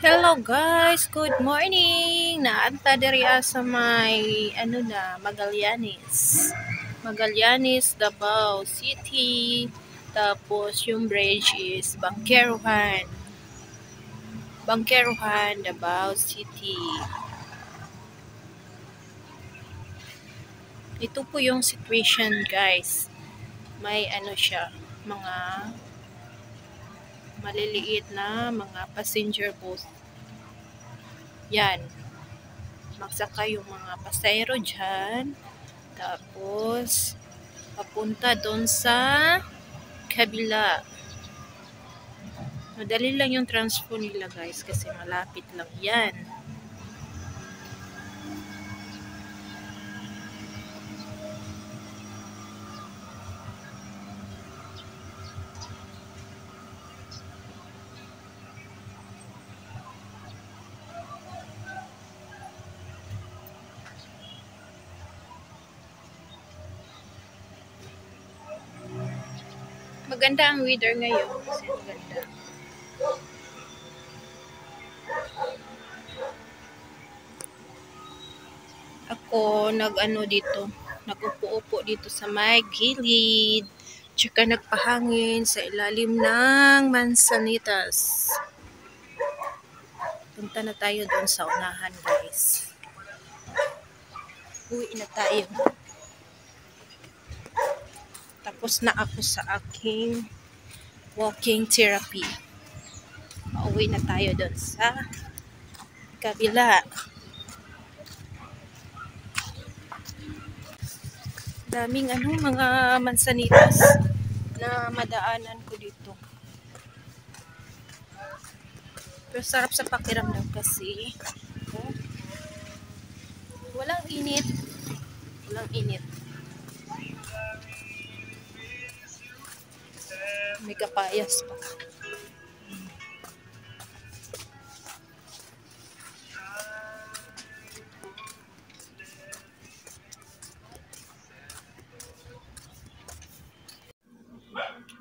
Hello guys, good morning. Naanta diri sa may Magallanes. Magallanes, Davao City. Tapos yung bridge is Bangkeruhan. Bangkeruhan, Davao City. Ito po yung situation guys. May siya, mga maliliit na mga passenger boat. Yan. Magsaka yung mga pasahero dyan. Tapos, papunta doon sa kabila. Madali lang yung transfer nila guys kasi malapit lang yan. Maganda ang weather ngayon kasi maganda. Ako nag-upo-upo dito sa may gilid. Tsaka nagpahangin sa ilalim ng mansanitas. Punta na tayo doon sa unahan guys. Uwi na tayo. Tapos na ako sa aking walking therapy. Pauwi na tayo doon sa kabila. Daming mga mansanitas na madaanan ko dito. Pero sarap sa pakiramdam kasi walang init. Walang init. May kapayas pa.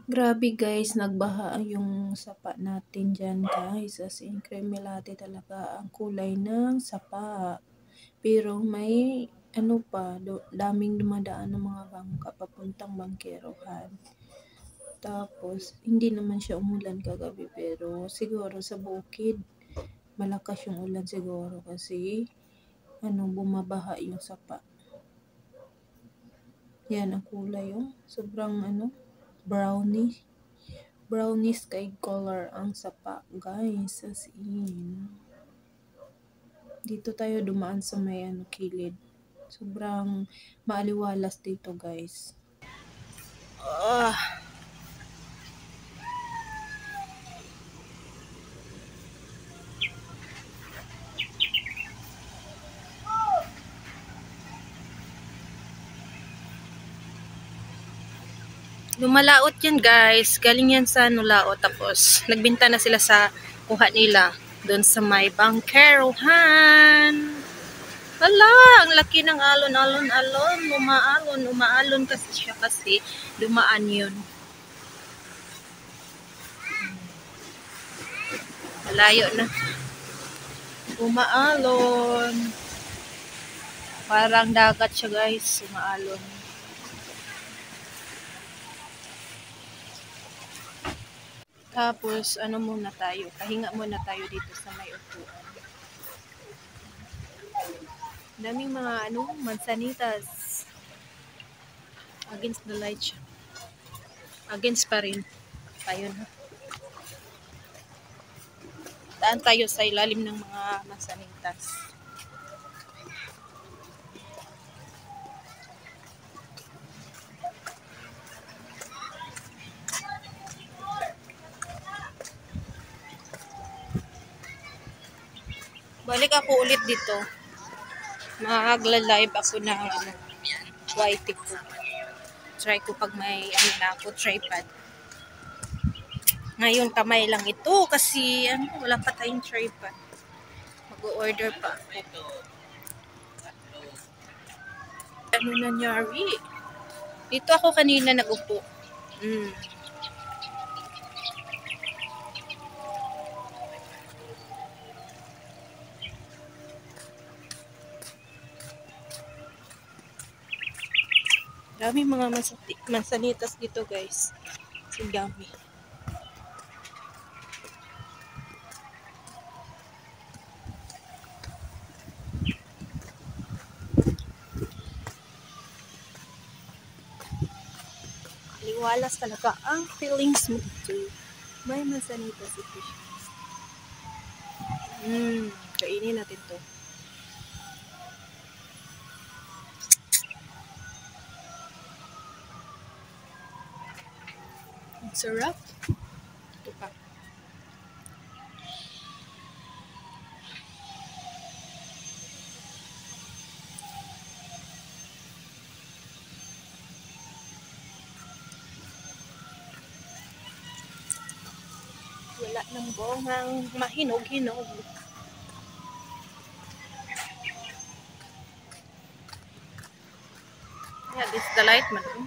Grabe guys, nagbaha yung sapa natin dyan guys. As in, cremelate talaga ang kulay ng sapa. Pero may daming dumadaan ng mga bangka papuntang Bangkeruhan. Tapos, hindi naman siya umulan kagabi pero siguro sa bukid, malakas yung ulan siguro kasi bumabaha yung sapa. Yan ang kulay sobrang brownish kay color ang sapa guys, as in. Dito tayo dumaan sa may kilid. Sobrang maaliwalas dito guys. Lumalaot yan guys. Galing yan sa Nulaot. Tapos nagbenta na sila sa kuha nila. Doon sa may Bangkeruhan. Hala, ang laki ng alon. Umaalon kasi siya kasi dumaan yun. Malayo na. Umaalon. Parang dagat siya guys. Umaalon. Tapos, muna tayo? Pahinga muna tayo dito sa may upuan. Daming mga, mansanitas. Against the light siya. Against pa rin. Ayun. Daan tayo sa ilalim ng mga mansanitas. Balik ako ulit dito. Magla-live ako ng YT ko. Try ko pag may tripod. Ngayon kamay lang ito kasi wala pa tayong tripod. Mag-order pa ako. Ano nangyari? Dito ako kanina nag-upo. Dami mga mansanitas dito guys. Ang dami. Liwalas talaga ang feelings mo dito. May mansanitas ito siya. Kainin natin to. Ang sarap. Ito pa. Wala ng bongang mahinog-hinog. Yeah, this is the light man.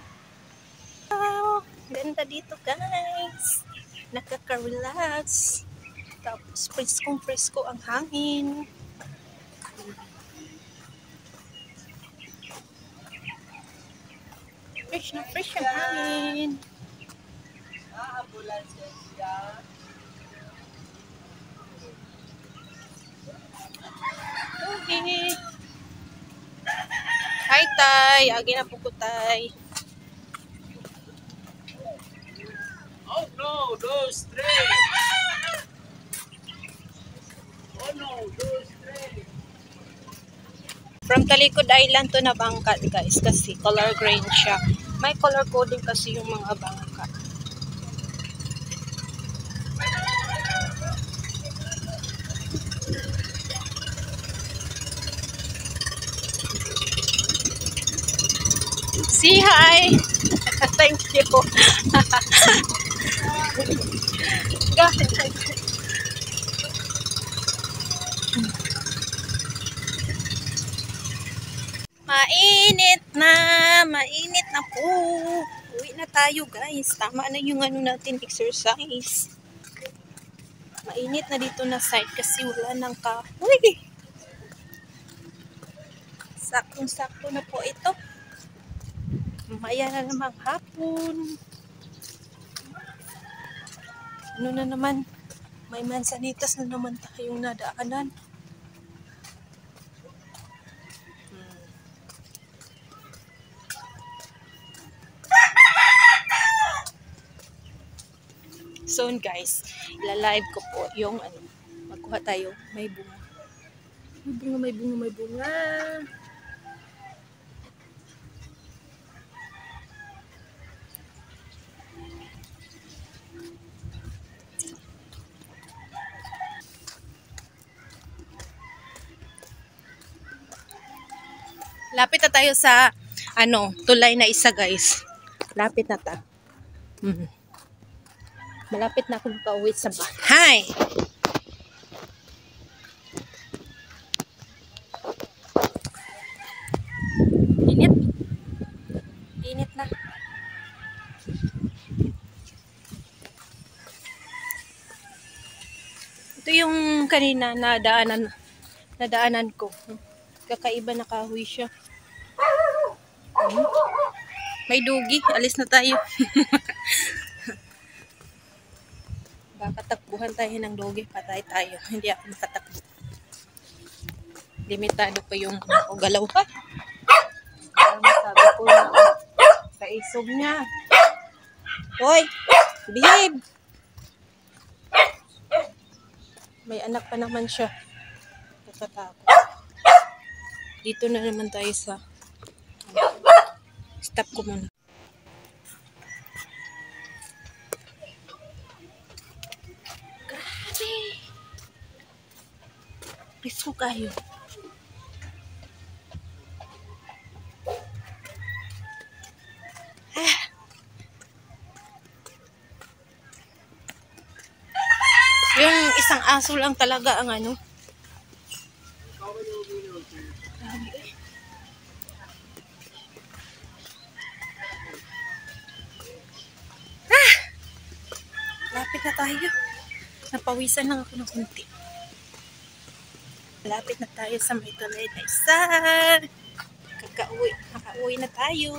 Wow, ganda dito guys. Nakaka-relax. Tapos presko ang hangin. Fresh na fresh ang hangin. Okay. Hi tay, agi na po ko tay. Oh no, those three. Oh no, those three. From Talikod Island to Nabangka guys kasi color green siya. May color coding kasi yung mga bangka. Say hi! Thank you. Mainit na po. Uwi na tayo guys. Tama na yung ano natin exercise. Mainit na dito na side kasi wala nang kahoy. Saktong-sakto na po ito. Mamaya na namang hapon. Ano na naman? May mansanitas na naman tayong nadaanan. So guys, ila-live ko po yung ano, magkuha tayo, may bunga. May bunga. Lapit na tayo sa ano, tulay na isa guys. Lapit na ta. Malapit na ako makauwi sa bahay. Init. Init na. Ito yung kanina nadaanan ko. Kakaiba na kahoy siya. May dugi. Alis na tayo. Baka takbuhan tayo ng dugi. Patay tayo. Hindi ako makatakbo. Limitado pa yung galaw pa. Sabi ko na kaisog niya. Hoy! Behave! May anak pa naman siya. Nakatakot. Dito na naman tayo sa stop ko muna. Grabe! Risko kayo. Yung isang aso lang talaga ang ano. Lapit na tayo. Napawisan lang ako ng kunti. Lapit na tayo sa may tulay na isa. Nakauwi na tayo.